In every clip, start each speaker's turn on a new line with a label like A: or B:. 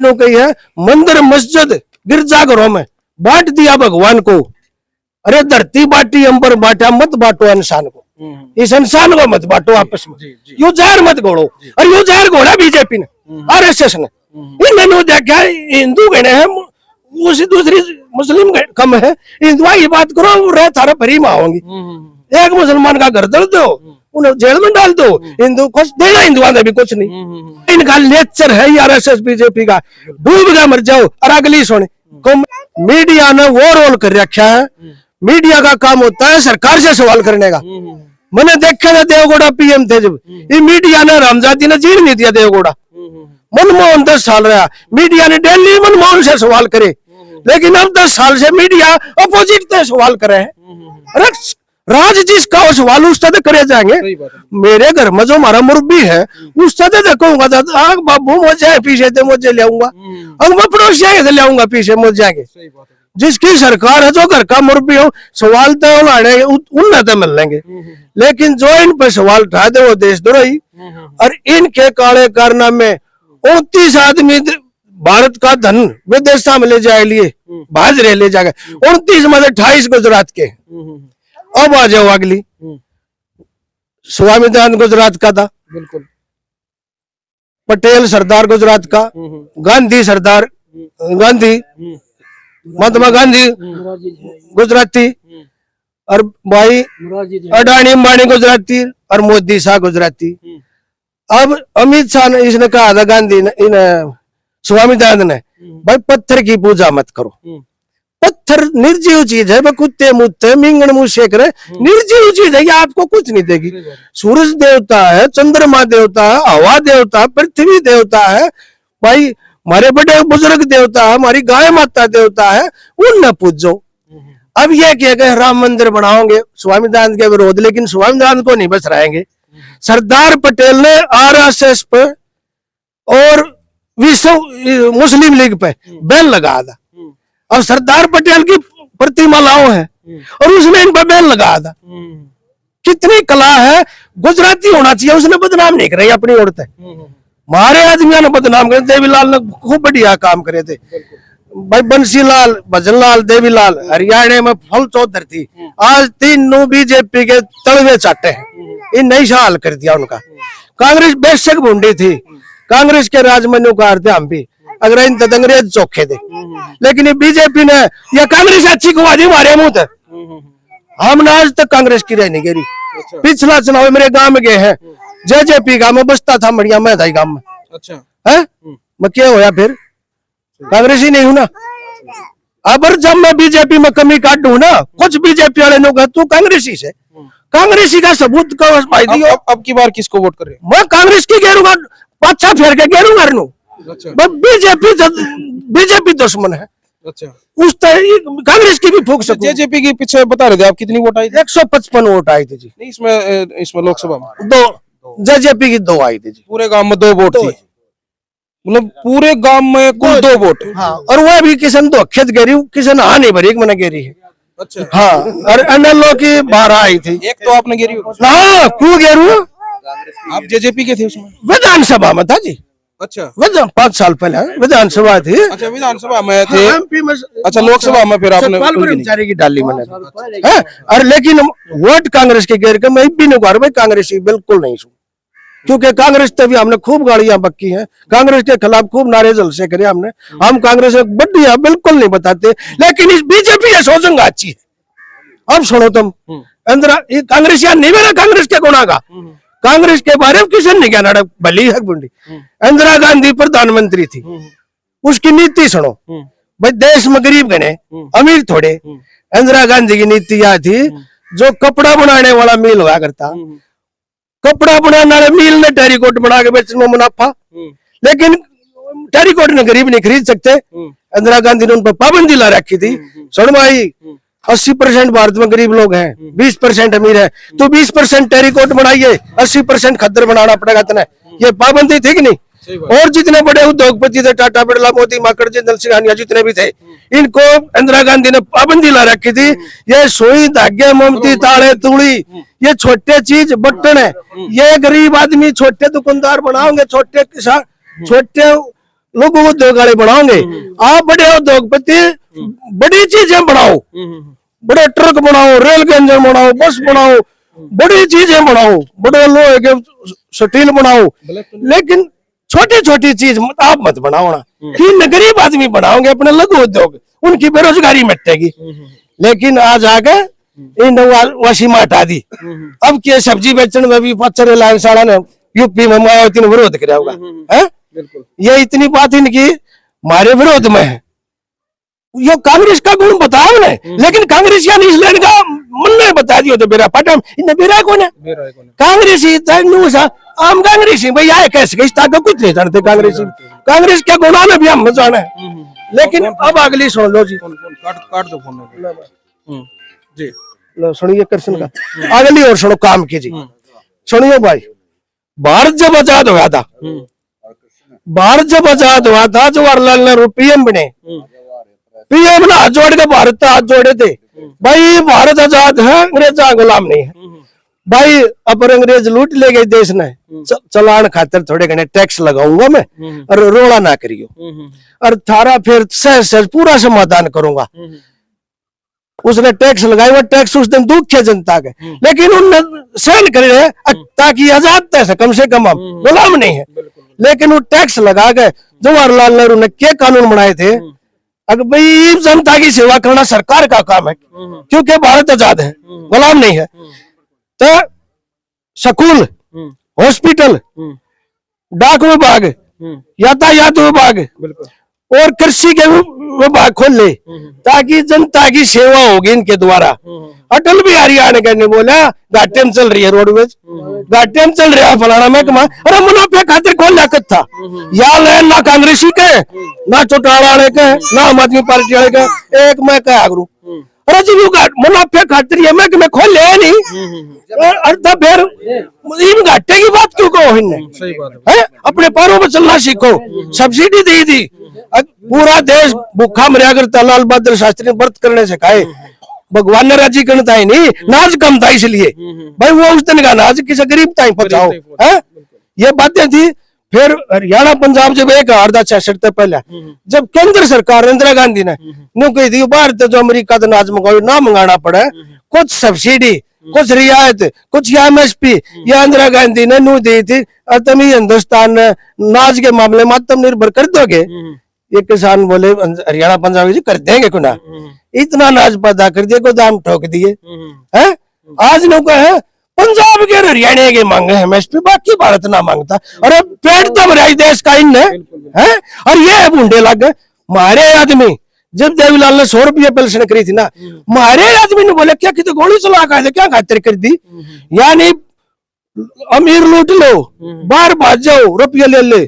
A: कही है मंदिर मस्जिद गिरजाघरों में बांट दिया भगवान को। अरे धरती बांटी अंबर बांटा, मत बांटो इंसान को, इस इंसान को मत बांटो आपस में, यू जहर मत घोड़ो। और यू जहर घोड़ा बीजेपी ने, आरएसएस ने। इन्होंने देखा हिंदू गणे हैं, उसी दूसरी मुस्लिम कम है, हिंदुआ की बात करो रह थारा भरी में आओगी। एक मुसलमान का घर दल दो, उन्हें जेल में डाल दो, हिंदू कुछ देना, हिंदुआ ने भी कुछ नहीं। इनका नेचर है आरएसएस बीजेपी का, डूब गया मर जाओ। और अगली सुने, मीडिया ने वो रोल कर रखा है, मीडिया का काम होता है सरकार से सवाल करने का। मैंने देखा था देवगौड़ा पीएम थे जब, ये मीडिया ने रामजाती ने जीर नहीं दिया देवगौड़ा। मनमोहन 10 साल रहा, मीडिया ने डेली मनमोहन से सवाल करे, लेकिन अब 10 साल से मीडिया अपोजिट से सवाल करे हैं। राज जिसका वो सवाल उस तरह करे जाएंगे। मेरे घर में जो हमारा मुर्बी है उस तरह देखूंगा, बाबू मुझे पीछे थे मुझे ले आऊंगा, अब मैं पड़ोसिया ले आऊंगा पीछे मुझ जाएंगे। जिसकी सरकार है जो घर का मुर्बी हो, सवाल तो उन्हें तो मिल लेंगे, लेकिन जो इन पर सवाल उठा दे वो देशद्रोही। और इनके काले कारनामे 29 आदमी भारत का धन विदेशा में ले जाए लिए भाज रहे ले जाएगा, 29 में 28 गुजरात के। अब आ जाओ अगली, स्वामी दयानंद गुजरात का था,
B: बिल्कुल।
A: पटेल सरदार गुजरात का, गांधी सरदार गांधी, महात्मा गांधी गुजराती, और भाई अडानी अंबानी गुजराती, और मोदी शाह गुजराती। अब अमित शाह ने इसने कहा था, गांधी ने, इन स्वामी दयानंद ने, भाई पत्थर की पूजा मत करो, पत्थर निर्जीव चीज है, कुत्ते मुत्ते मिंगन मुंह शेक रहे, निर्जीव चीज है, ये आपको कुछ नहीं देगी। सूरज देवता है, चंद्रमा देवता है, हवा देवता, पृथ्वी देवता है, भाई हमारे बड़े बुजुर्ग देवता है, हमारी गाय माता देवता है, उन पूजो। अब ये क्या कहे राम मंदिर बनाओगे स्वामी दयानंद के विरोध, लेकिन स्वामी दयानंद को नहीं बस रहेंगे। सरदार पटेल ने आरएसएस पे और विश्व मुस्लिम लीग पे बैन लगा था। अब सरदार पटेल की प्रतिमा लाओ है और उसने इन पर बैन लगाया था। कितनी कला है, गुजराती होना चाहिए, उसने बदनाम नहीं कराई अपनी औरतें। हमारे आदमियों ने बदनाम करे, देवीलाल ने खूब बढ़िया काम करे थे भाई, बंसीलाल, भजनलाल, देवीलाल। हरियाणा में फल चौधर थी, आज 3 बीजेपी के तलवे चाटे हैं, इन नई हाल कर दिया उनका। कांग्रेस बेशक भूंडी थी, कांग्रेस के राज में थे हम भी, अगर इन तक अंग्रेज चौखे थे, लेकिन ये बीजेपी ने या कांग्रेस अच्छी खुआ दी हमारे मुंह तक। हमने आज तक कांग्रेस की रहनी गिरी। पिछला चुनाव मेरे गांव में गए हैं, जेजेपी गांव में बसता था बढ़िया, मैं था गांव में। अच्छा है, मैं क्या होया फिर कांग्रेस ही नहीं हूं ना। अब जब मैं बीजेपी में कमी काटू ना, कुछ बीजेपी वाले लोग तू कांग्रेसी से, कांग्रेसी का सबूत का भाई दियो।
B: अब की बार किसको वोट कर रहे हो?
A: मैं कांग्रेस की घेरूंगा, पाछा फेर के घेरूंगा। अच्छा। बीजेपी दुश्मन है। अच्छा। उस कांग्रेस की भी फूक सकूं।
B: जेजेपी के पीछे बता रहे थे आप, कितनी वोट आई थी?
A: 155 वोट आई थी जी।
B: नहीं, इसमें लोकसभा में
A: 2, जेजेपी की 2 आई थी जी।
B: पूरे गांव में 2 वोट थी, मतलब पूरे गांव में कुल 2 वोट।
A: हाँ, और वह भी किसान तो खेत गेरी, किसान हाँ नहीं भरी मैंने गेरी है। अच्छा। हाँ, और एनएलओ की 12 आई थी।
B: एक तो आपने गेरी?
A: हाँ, क्यों गेरू?
B: आप जेजेपी के थे उसमें?
A: विधानसभा में था जी। अच्छा। 5 साल पहले विधानसभा थी। अच्छा,
B: विधानसभा में थे। अच्छा, लोकसभा में फिर आपने
A: की डाली मैंने। और लेकिन वोट कांग्रेस के घेर के मैं भी नहीं कर भाई, कांग्रेस बिल्कुल नहीं छू, क्योंकि कांग्रेस तभी हमने खूब गाड़ियां बक्की हैं, कांग्रेस के खिलाफ खूब नारे जलसे करे हमने। हम कांग्रेस बढ़िया बिल्कुल नहीं बताते, लेकिन इस बीजेपी ये सोचेंगे अच्छी है। अब सुनो तुम, इंदिरा कांग्रेस या नहीं मेरा कांग्रेस के गुना का, कांग्रेस के बारे में किसी ने क्या नाटक भली है बुंडी। इंदिरा गांधी प्रधानमंत्री थी, उसकी नीति सुनो भाई, देश में गरीब गने अमीर थोड़े। इंदिरा गांधी की नीति यह थी, जो कपड़ा बनाने वाला मिल हुआ करता, कपड़ा बनाने वाले मिल ने टेरिकोट बना के बेचने में मुनाफा, लेकिन टेरिकोट ने गरीब नहीं खरीद सकते। इंदिरा गांधी ने उन पर पाबंदी ला रखी थी। सुन भाई, 80% भारत में गरीब लोग हैं, 20% अमीर है, तो 20% टेरिकोट बनाइए, 80% खद्दर बनाना पड़ेगा इतना। ये पाबंदी थी कि नहीं? और जितने बड़े उद्योगपति थे, टाटा, बिरला, मोदी, माकड़, जिंदल सिंघानिया, जितने भी थे, इनको इंदिरा गांधी ने पाबंदी ला रखी थी। ये सुई, धागे, मोमती, ताले, तूड़ी, ये छोटे चीज बटन है, ये गरीब आदमी छोटे दुकानदार बनाओगे, छोटे किसान, छोटे लोगों उद्योग वाले बनाओगे। आप बड़े उद्योगपति बड़ी चीजें बनाओ, बड़े ट्रक बनाओ, रेल के इंजन बनाओ, बस बनाओ, बड़ी चीजें बनाओ, बड़े लोहे के स्टील बनाओ, लेकिन छोटी छोटी चीज आप मत बनाओ ना। कि गरीब आदमी बनाओगे अपने लघु उद्योग, उनकी बेरोजगारी मिटेगी। लेकिन आज आगे इन वसीमा हटा दी। अब के सब्जी बेचने में भी 5 लाख साड़ा ने यूपी में मायावती ने विरोध किया होगा, है? ये इतनी बात इनकी हमारे विरोध में है। ये कांग्रेस का गुण बताओ ना, लेकिन कांग्रेस या न्यूजीलैंड का मन ने बता दियो तो बेरा पटम इन बेरा कौन है? कांग्रेसी आम कांग्रेसी भाई आए कैसे किस ताकत कुछ नहीं जानते कांग्रेसी। कांग्रेस क्या गुणा में भी हम जाना है। लेकिन अब अगली सुन लो जी,
B: काट दो फोन जी,
A: लो सुनिए कृष्ण का अगली और सुनो काम की जी। सुनिए भाई, भारत जब आजाद हुआ था, भारत जब आजाद हुआ था, जवाहरलाल नेहरू पीएम बने, पीएम ने हाथ जोड़ के भारत हाथ जोड़े थे भाई भारत आजाद है, अंग्रेजा गुलाम नहीं है भाई। अपर अंग्रेज लूट ले गए देश ने, चलान खातर थोड़े घने टैक्स लगाऊंगा मैं और रोड़ा ना करियो और थारा फिर सहज पूरा समाधान करूंगा। उसने टैक्स लगाया, वो टैक्स उस दिन दुख है जनता के, लेकिन उनने सहन करे ताकि आजाद तैसे कम से कम हम गुलाम नहीं है। लेकिन वो टैक्स लगा के जवाहरलाल नेहरू ने क्या कानून बनाए थे, अगर भाई जनता की सेवा करना सरकार का काम है, क्योंकि भारत आजाद है, गुलाम नहीं है। तो स्कूल, हॉस्पिटल, डाक विभाग, यातायात विभाग और कृषि के विभाग खोल ले ताकि जनता की सेवा होगी इनके द्वारा। अटल बिहारी आने ने बोला घाटे में चल रही है रोडवेज, घाटे में चल रहा है फलाना महकमा, अरे मुनाफे खातिर खोल लाकत था या ले ना कांग्रेसी के ना चौटाला वाले के ना आम आदमी पार्टी वाले के, एक मैं क्या करूं अरे जी मुनाफे खातिर ये महकमे खोल ले नहीं अर्धा फिर इन घाटे की बात क्यों कहो इनने? है अपने पैरों पर चलना सीखो। सब्सिडी दी थी, पूरा देश भूखा मरिया करता, लाल बहादुर शास्त्री ने व्रत करने से खाए, भगवान ने राजी करता है नहीं, नाज कम था इसलिए भाई वो उस दिन का नाज किसी गरीब ताई पहुंचाओ, है ये बातें थी। फिर हरियाणा पंजाब जब एक अर्धा 66 तक पहले जब केंद्र सरकार इंदिरा गांधी ने कही थी बाहर जो अमेरिका तो नाज मंगाओ ना मंगाना पड़े, कुछ सब्सिडी कुछ रियायत कुछ एमएसपी या इंदिरा गांधी ने नू दी थी, और तुम हिंदुस्तान नाज के मामले में आत्मनिर्भर कर दोगे। ये किसान बोले हरियाणा पंजाब जी कर देंगे कुना, इतना नाज पैदा कर दिए गोदाम ठोक दिए है। आज लोग है पंजाब के हरियाणा के मांगे एमएसपी, बाकी भारत ना मांगता। अरे पेट तो भरा देश का इन है और ये बूंदे लग गए। मारे आदमी जब देवीलाल ने 100 रुपये पेंशन करी थी ना, मारे आदमी ने बोले क्या कितने गोली चला कर क्या खातिर कर दी, यानी अमीर लूट लो बाहर भाग जाओ रुपये ले ले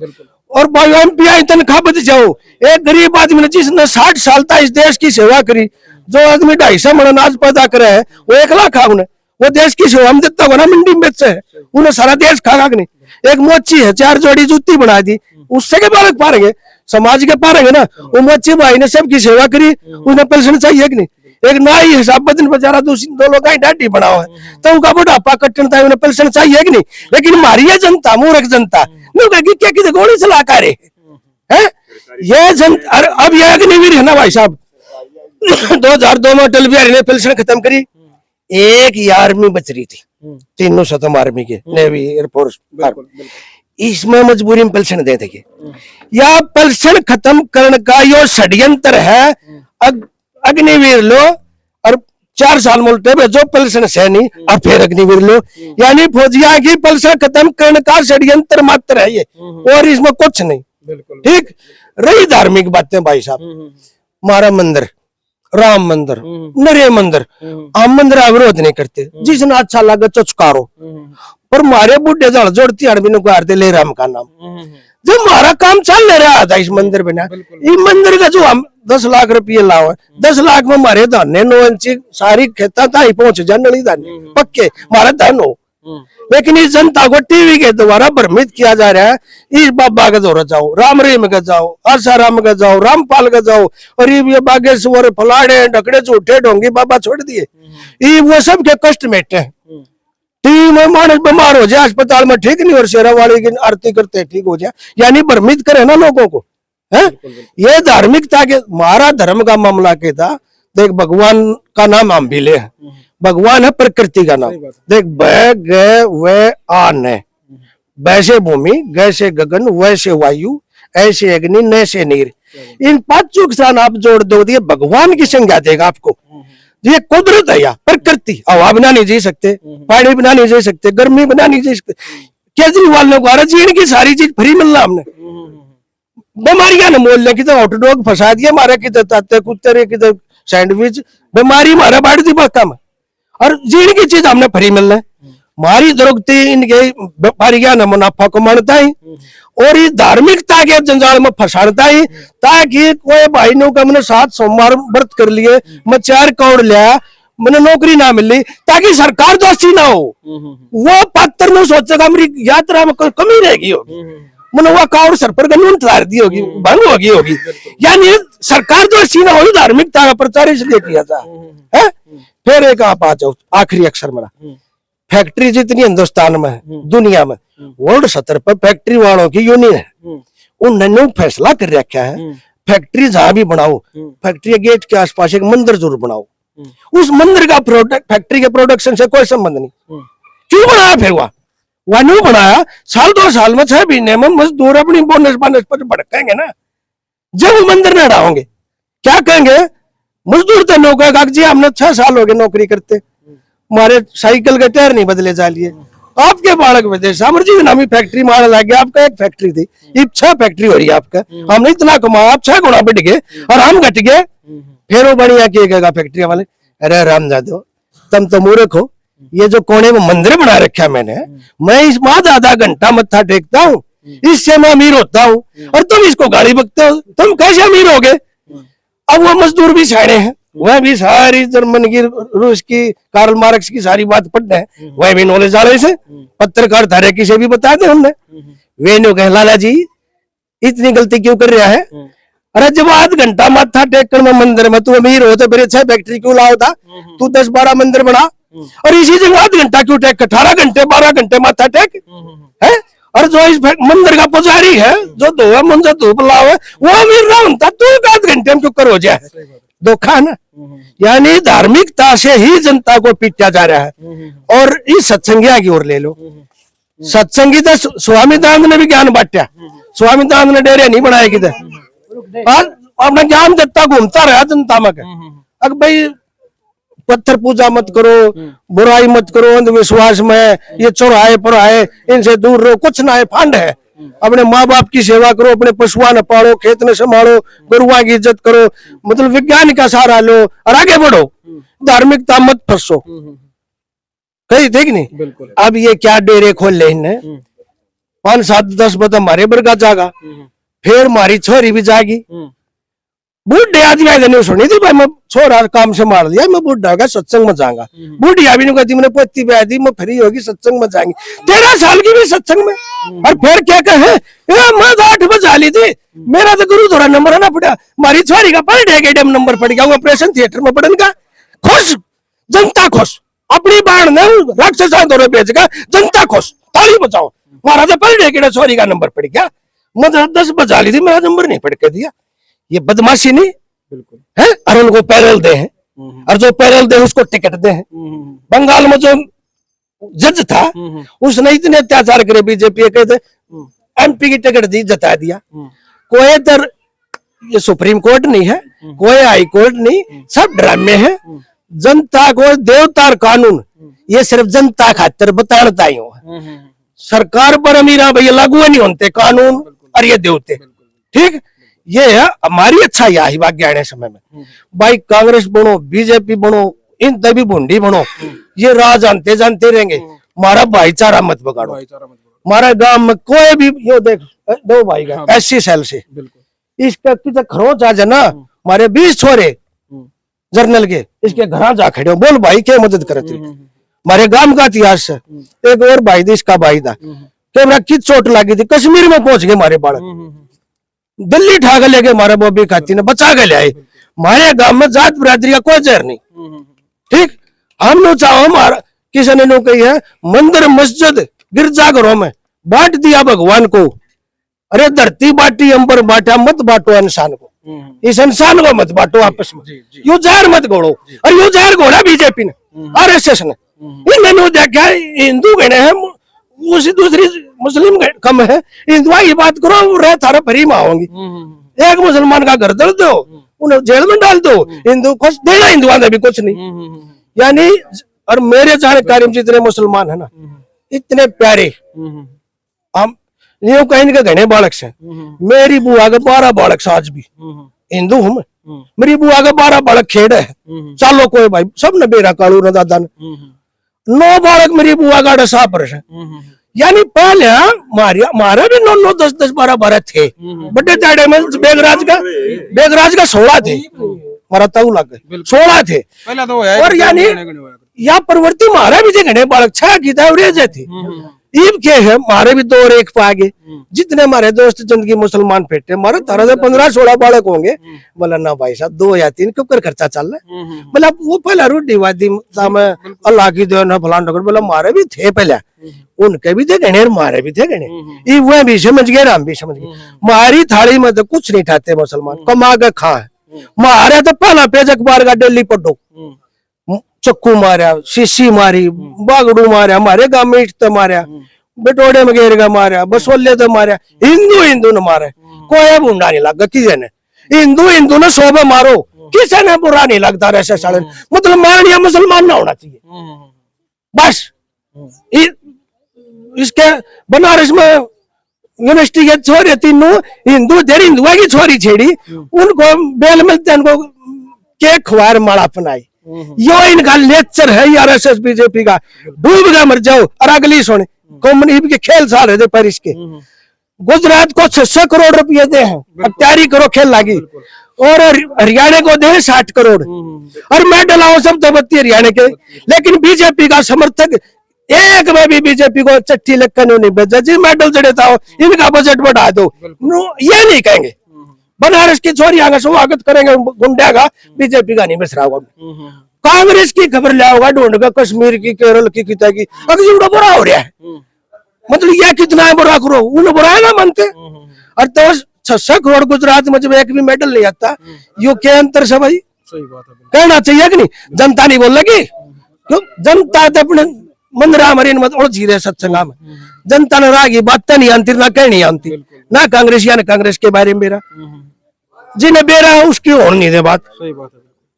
A: और एमपीआई तनख्वाह बच जाओ। एक गरीब आदमी ने जिसने 60 साल तक इस देश की सेवा करी, जो आदमी 250 मन अनाज पैदा करे है वो 1 लाख खा उन्हें, वो देश की सेवा में देता होगा ना, मंडी में बेचे है उन्हें सारा देश खा कि नहीं। एक मोची है 4 जोड़ी जूती बना दी, उससे के बालक पारेंगे समाज के पारेंगे ना। वो मोची भाई ने सबकी सेवा करी, उन्हें पेंशन चाहिए कि नहीं। एक नाई हिसाब बदन बेचारा 2 लोग डाटी बनाओ है तो उनका बुढ़ापा कटन था, उन्हें पेंशन चाहिए कि नहीं। लेकिन हमारी ये जनता मूर्ख जनता क्या कि गोली चला कर है ये जनता। अब ये अग्निवीर है ना भाई साहब 2002 में अटल बिहारी ने पेंशन खत्म करी, एक ही आर्मी बच रही थी, तीनों खत्म आर्मी के, नेवी एयरफोर्स, इसमें मजबूरी में पेंशन दे देंगे। या पेंशन खत्म करने का यो षड्यंत्र है। अग्निवीर लो और 4 साल मुल्टे भेजो पेंशन से नहीं और फिर अग्निवीर लो, यानी फौजिया की पेंशन खत्म करने का षड्यंत्र मात्र है ये, और इसमें कुछ नहीं। ठीक रही धार्मिक बातें भाई साहब, हमारा मंदिर राम मंदिर नरे मंदिर, हम मंदिर विरोध नहीं करते, जिसने अच्छा लगे चुचकारो, पर मारे बुढ़े जड़ जोड़ती अड़बिन को हारते ले राम का नाम। जब हमारा काम चल ले रहा था इस मंदिर बिना, इस मंदिर का जो हम 10 लाख रुपये लाओ, 10 लाख में हमारे धान्य 9 इंची सारी खेता था ही पहुंच जाए, नली धान्य पक्के हमारा धन हो। लेकिन इस जनता को टीवी के द्वारा भ्रमित किया जा रहा है, इस बाबा के दौरा जाओ, राम रहीम का जाओ, आसाराम का जाओ, रामपाल का जाओ, और ये बागेश्वर फलाड़े ढकड़े झूठे ढोंगी बाबा छोड़ दिए, ये वो सब के कष्ट मेटे हैं। टीवी में मानस बीमार हो जाए अस्पताल में ठीक नहीं और शेरा वाले की आरती करते ठीक हो जाए, यानी भ्रमित करे ना लोगों को। है। ये धार्मिकता के हमारा धर्म का मामला के था। देख भगवान का नाम हम भी ले, भगवान है प्रकृति का नाम। देख ब ग व आन है, वैसे भूमि, गैसे गगन, वैसे वायु, ऐसे अग्नि, नैसे नीर। इन पांचों के साथ आप जोड़ दो, ये भगवान की संज्ञा देगा आपको। ये कुदरत है या प्रकृति। हवा बिना नहीं जी सकते, पानी बिना नहीं जी सकते, गर्मी बिना नहीं जी सकते। केजरीवाल ने कहा जीने की सारी चीज फ्री मिलना हमने। बीमारियां न मोल ले, किधर हॉटडॉग फंसा दिया हमारा, किधर ताते कुत्ते, किधर सैंडविच, बीमारी हमारा बाढ़ दी कम, और जीने की चीज हमने फ्री मिलना है। हमारी दुर्गति इनके व्यापारिया न मुनाफा को मानता ही, और ये धार्मिकता के जंजाल में फंसाता ही, ताकि कोई भाई ने मैंने 7 सोमवार व्रत कर लिए, मैं 4 करोड़ लिया, मैंने नौकरी ना मिली, ताकि सरकार दोषी ना हो। वो पात्र में सोचेगा मेरी यात्रा में कोई कमी रहेगी होगी, मैंने वो करोड़ सर पर कानून उतार दी होगी, भंग होगी। यानी सरकार दोषी ना हो, धार्मिकता का प्रचार इसलिए किया था। है फिर एक आप आ जाओ आखिरी अक्षर मेरा, फैक्ट्री जितनी हिंदुस्तान में है, दुनिया में, वर्ल्ड सतर पर फैक्ट्री वालों की यूनियन है। उन्होंने फैसला कर रखा है फैक्ट्री जहां भी बनाओ, फैक्ट्री गेट के आसपास एक मंदिर जरूर बनाओ। उस मंदिर का प्रोडक्ट फैक्ट्री के प्रोडक्शन से कोई संबंध नहीं। क्यों बनाया फिर वह नहीं बनाया? साल 2 साल में 6 महीने में मजदूर अपनी बोनस बोनस पर भड़केंगे ना। जब वो मंदिर न डाहोगे क्या कहेंगे? मजदूर तो लोग कहेगा जी हमने 6 साल हो गए नौकरी करते, हमारे साइकिल के टायर नहीं बदले जा लिए। आपके बालक विदेश सामर जी नामी फैक्ट्री मार लग गया, आपका एक फैक्ट्री थी, ये 6 फैक्ट्री हो रही है आपका। हमने इतना कमाया, आप 6 गुना बढ़ गए और हम घट गए। फिर वो बढ़िया किएगा फैक्ट्री वाले, अरे राम जादो तुम तो मूर्ख हो, ये जो कोने में मंदिर बना रखा मैंने, मैं इस बाद आधा घंटा मत्था टेकता हूँ, इससे मैं अमीर होता हूँ, और तुम इसको गाली बकते हो, तुम कैसे अमीर हो गए? अब वो मजदूर भी साड़े हैं, वह भी सारी जर्मन की, रूस की, कार्ल मार्क्स की सारी बात पढ़ते हैं, वह भी नॉलेज वाले से पत्रकार धारे की से भी बता दे हमने। वे नो कहे लाला जी इतनी गलती क्यों कर रहा है? अरे जब आध घंटा माथा टेक कर मैं मंदिर में, तू अमीर हो तो मेरे 6 फैक्ट्री क्यों लाओ था? तू 10-12 मंदिर बना, और इसी जगह आध घंटा क्यों टेक? 18 घंटे 12 घंटे माथा टेक है। और जो इस मंदिर का पुजारी है, जो धोए मुंजा धूप लाओ, वो अमीर ना होता, तू 1 घंटे में क्यों कर हो जाए? धोखा ना। यानी धार्मिकता से ही जनता को पीटा जा रहा है। और इस सत्संगिया की ओर ले लो, सत्संगी तो स्वामी दानंद ने भी ज्ञान बांटा, स्वामी दानंद ने डेरे नहीं बनाए किधर, अपना ज्ञान देता घूमता रहा जनता में। अब भाई पत्थर पूजा मत करो, बुराई मत करो, अंधविश्वास में ये चौराहे पर आए इनसे दूर रहो, कुछ ना है, फंड है। अपने माँ बाप की सेवा करो, अपने पशुआ न पालो, खेत न संभालो, गुरुआ की इज्जत करो, मतलब विज्ञान का सहारा लो और आगे बढ़ो। धार्मिकता मत फंसो कहीं, देख नहीं। अब ये क्या डेरे खोल ले इन्हें, 5, 7, 10 बता हमारे बरगा जागा, फिर हमारी छोरी भी जागी। बूढ़े आदमी आए नहीं सुनी थी भाई, मैं छोरा काम से मार लिया, मैं बूढ़ा होगा सत्संग में जाऊंगा। बूढ़ी अभी नहीं कहती मैंने पोती भी दी, मैं फ्री होगी सत्संग में जाएंगी। 13 साल की भी सत्संग में, और फिर क्या कहे मैं 8 बजा ली थी, मेरा तो गुरु थोड़ा नंबर ना पड़ा, हमारी छोरी का पर डे नंबर पड़ गया, वो ऑपरेशन थिएटर में पड़न का। खुश जनता खुश, अपनी बाण ने राक्षसा दौरे भेजगा, जनता खुश, ताली बजाओ। हमारा तो पर डे छोरी का नंबर पड़ गया, मैं 10 बजा ली थी, मेरा नंबर नहीं पड़ के दिया। ये बदमाशी नहीं है। और उनको पैरल दे हैं, और जो पैरल दे उसको टिकट दे हैं। बंगाल में जो जज था उसने इतने अत्याचार करे बीजेपी के, एमपी की टिकट दी, जता दिया। कोई इधर ये सुप्रीम कोर्ट नहीं है, कोई हाई कोर्ट नहीं, सब ड्रामे है। जनता को देवता और कानून ये सिर्फ जनता खातर बताता ही हो, सरकार पर अमीरा भैया लागू नहीं होते कानून और ये देवते। ठीक, ये है हमारी अच्छा यही भाग्य आने समय में। भाई कांग्रेस बनो, बीजेपी बनो, इन तभी भुंडी बनो, ये राह जानते जानते रहेंगे। हमारा भाईचारा मत बगाड़ो। हमारा गांव में कोई भी यो देख 2 भाई का SC सेल से इसका कितना खरोच आ जाए ना, हमारे 20 छोरे जर्नल के इसके घर जा खड़े हो, बोल भाई क्या मदद करते। हमारे गांव का इतिहास है, एक और भाई थी, इसका भाई था, कैमरा की चोट लगी थी, कश्मीर में पहुंच गए हमारे बालक, दिल्ली ठाक लेके हमारे बॉबी खाती ने बचा के ले आए। हमारे गांव में जात बिरादरी का कोई जहर नहीं। ठीक, हम लोग चाहो हमारा किसी ने कही है मंदिर मस्जिद गिरजाघरों में बांट दिया भगवान को, अरे धरती बाटी अंबर बांटा, मत बांटो इंसान को, इस इंसान को मत बांटो आपस में, यू जहर मत घोड़ो। और यू जहर घोड़ा बीजेपी ने, आरएसएस ने। इन्होंने देखा हिंदू गणे हैं, उसी दूसरी मुस्लिम कम है, हिंदुआ की बात करो, रह थारा भरी माँ होंगी। एक मुसलमान का घर दर्द दो, उन्हें जेल में डाल दो, हिंदू कुछ देना, हिंदुआ ने भी कुछ नहीं। यानी और मेरे जानकारी में जितने मुसलमान है ना, इतने प्यारे, हम यूं कहीं के घने बालक से, मेरी बुआ के 12 बालक से आज भी हिंदू हूं मैं, मेरी बुआ के 12 बालक खेड़ है, चालो कोई भाई सब ने बेरा कालू न दादा ने, 9 बालक मेरी बुआ का 10 वर्ष है। यानी पहले मारे भी 9 10 10 12 12 थे, बड़े दाड़े में बेगराज का 16 थे, मारा ताऊ लग गए 16 थे। और यानी या प्रवृत्ति मारा भी थे घने बालक 6 की एवरेज थी। ईब के है मारे भी 2 और 1 पागे, जितने हमारे दोस्त जिंदगी मुसलमान फेटे मारे 15-16 बालक होंगे। बोला ना भाई साहब 2 या 3 क्यों कर खर्चा चल रहा है, बोला वो पहला रूढ़ीवादी अल्लाह की दो ना फलान डगर, बोला मारे भी थे पहले, उनके भी थे गणे, मारे भी थे गणे, वो भी समझ गए, हम भी समझ गए। मारी थाली में तो कुछ नहीं खाते मुसलमान, कमा के खा है। मारे तो पहला पेज अखबार का डेली पढ़ो, चक्कू मारा, शीशी मारी, बागड़ू मारा, हमारे गांव में इट मारा, बेटोड़े में घेर का मारा, बसोले तो मारा, हिंदू ने मारा, कोई बुंडा नहीं लगा किसी ने। हिंदू ने 100 में मारो, किसी ने बुरा नहीं लगता। ऐसे साले मतलब मान या मुसलमान ना होना चाहिए बस। इसके बनारस में यूनिवर्सिटी के छोरे तीनों हिंदू थे, हिंदुआ की छोरी छेड़ी, उनको बेल मिलते, उनको केक खुआर माला अपनाई। यो इनका नेचर है आरएसएस बीजेपी का, डूब गया मर जाओ। और अगली सुन, कम्युनिस्ट के खेल साल है पेरिस के, गुजरात को 600 करोड़ रुपये दे हैं, अब तैयारी करो खेल लागी, और हरियाणा को दे 60 करोड़, और मेडल आओ सब तो बत्ती हरियाणा के। लेकिन बीजेपी का समर्थक एक में भी बीजेपी को चिट्ठी लिखकर नहीं भेजा जी मेडल चढ़े था, इनका बजट बढ़ा दो, ये नहीं कहेंगे। बनारस की छोरी आगे स्वागत करेंगे गुंडा का, बीजेपी का नहीं बिसरा होगा। कांग्रेस की खबर लिया होगा ढूंढ कर, कश्मीर की, केरल की, किता की, अगर बुरा हो रहा है, मतलब ये कितना है बुरा करो, उन्हें बुरा है ना मानते। और तो 600 करोड़ गुजरात में जब एक भी मेडल नहीं आता, यू के अंतर से भाई कहना चाहिए कि नहीं? जनता नहीं बोल लगी, क्यों जनता तो अपने मंदिरा मरीन मत उड़ जी रहे सत्संगा में, जनता ने रागी बात नहीं आती, ना कहनी आती, ना कांग्रेस या ना कांग्रेस के बारे में बेरा, जिन्हें बेरा है उसकी होने नहीं दे बात।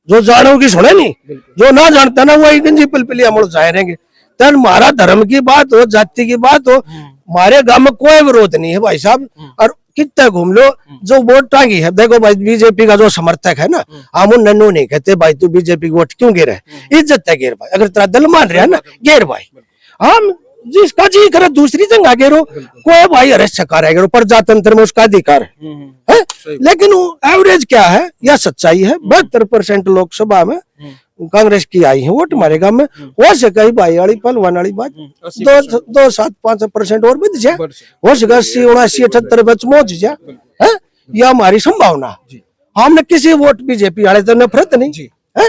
A: जो जानो की सुने नहीं, जो ना जानता ना वही गंजी पिलपिलिया मुड़ जाए रहेंगे। तन हमारा धर्म की बात हो, जाति की बात हो, हमारे गांव में कोई विरोध नहीं है भाई साहब। और कितना घूम लो, जो वोट टांगी है, देखो भाई बीजेपी का जो समर्थक है ना, हम उन नन्नू नहीं कहते भाई तू बीजेपी वोट क्यों गिर है, इज्जत है गिर भाई, अगर तेरा दिल मान रहा है ना गिर भाई, हम जिसका जी करे दूसरी जगह गिरो, कोई भाई अरेस्ट सकार है, प्रजातंत्र में उसका अधिकार है। लेकिन एवरेज क्या है या सच्चाई है, 72% लोकसभा में कांग्रेस की आई है वोट हमारे गांव में। हो सके भाई वाली पलवान वाली बात 2-7-5% और बढ़ जाए, हो सके 80-79-78 बच पहुंच जाए, यह हमारी संभावना। हमने किसी वोट बीजेपी वाले तो नफरत नहीं है,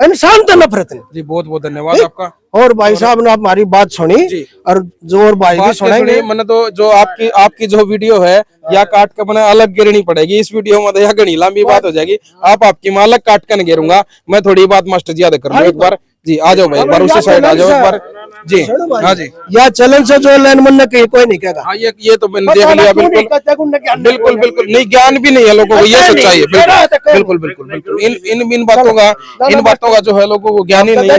A: इंसान तो नफरत नहीं।
B: जी बहुत बहुत धन्यवाद आपका।
A: और भाई साहब ने हमारी बात सुनी, और जो और भाई भी सुनेंगे।
B: मैंने तो जो आपकी जो वीडियो है या काट के बना अलग गिरनी पड़ेगी, इस वीडियो में तो घनी लंबी बात हो जाएगी, आप माँ अलग काट कर गिरूंगा। मैं थोड़ी बात मास्टर जी याद कर लूँ एक बार। जी आ जाओ भाई, एक बार उसी साइड आ जाओ एक बार। जी हाँ जी,
A: या चलन से जो लाइन मन कहीं कोई नहीं कहेगा।
B: हाँ ये तो मैंने देख लिया, बिल्कुल बिल्कुल नहीं, ज्ञान भी नहीं है लोगों को, ये सच्चाई है। बिल्कुल बिल्कुल बिल्कुल इन बातों का जो है लोगों को ज्ञान ही नहीं है।